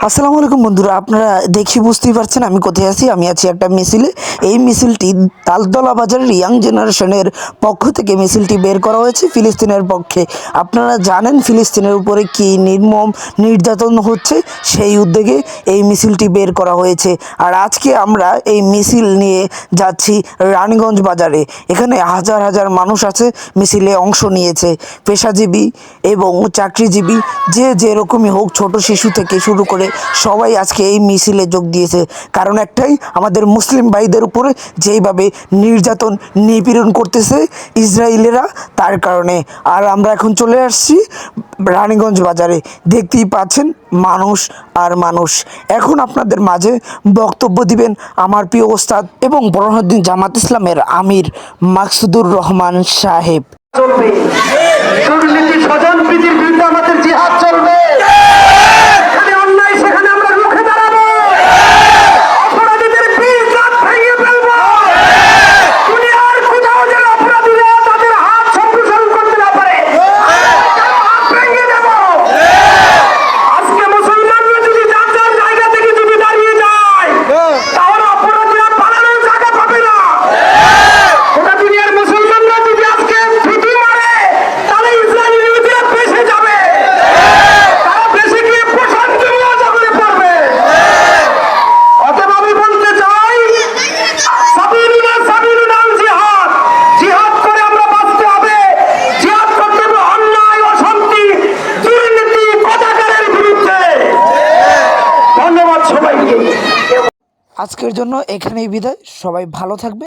আসসালামু আলাইকুম বন্ধুরা, আপনারা দেখি বুঝতেই পারছেন আমি কোথায় আছি। আমি আছি একটা মিছিলে। এই মিছিলটি তালতলা বাজারের ইয়াং জেনারেশনের পক্ষ থেকে মিছিলটি বের করা হয়েছে ফিলিস্তিনের পক্ষে। আপনারা জানেন ফিলিস্তিনের উপরে কি নির্মম নির্যাতন হচ্ছে, সেই উদ্যোগে এই মিছিলটি বের করা হয়েছে। আর আজকে আমরা এই মিছিল নিয়ে যাচ্ছি রানীগঞ্জ বাজারে। এখানে হাজার হাজার মানুষ আছে, মিছিলে অংশ নিয়েছে। পেশাজীবী এবং চাকরিজীবী যে যেরকমই হোক, ছোট শিশু থেকে শুরু করে সবাই আজকে এই মিছিলে যোগ দিয়েছে। কারণ একটাই, আমাদের মুসলিম ভাইদের উপরে যেইভাবে নির্যাতন নিপীড়ন করতেছে ইসরায়েলিরা, তার কারণে। আর আমরা এখন চলে আসছি রানীগঞ্জ বাজারে। দেখতেই পাচ্ছেন মানুষ আর মানুষ। এখন আপনাদের মাঝে বক্তব্য দিবেন আমার প্রিয় ওস্তাদ এবং বরহাউদ্দিন জামাত ইসলামের আমির মাকসুদুর রহমান সাহেব। চলবে দুর্নীতি স্বজনপ্রীতির বিরুদ্ধে আমাদের জিহাদ চলবে। যেখানে অন্যায় সেখানে আমরা রুখে দাঁড়াবো। অপরাধীদের পিঠ দাঁত ভেঙে ফেলবো। দুনিয়ার কোথাও যেন অপরাধীরা তাদের হাত সম্প্রসারণ করতে না পারে, হাত ভেঙে দেব। আজকে মুসলমানরা যদি যার যার জায়গা থেকে যদি দাঁড়িয়ে যায়, তাহলে অপরাধীরা পালানোর জায়গা পাবে না। গোটা দুনিয়ার মুসলমানরা যদি আজকে ফিটি মারে, তাহলে ইসরায়েলিরা বেঁচে যাবে। তারা বেঁচে গিয়ে প্রশান্তি জগতে পারবে। অতএব আমি বলতে চাই, সাবিলুনা সাবিলুনা আল জিহাদ। জিহাদ করে আমরা বাঁচতে হবে। জিহাদ করতে হবে অন্যায়, অশান্তি, দুর্নীতি, কদাচারের বিরুদ্ধে। ধন্যবাদ সবাইকে। আজকের জন্য এখানেই বিদায়। সবাই ভালো থাকবে।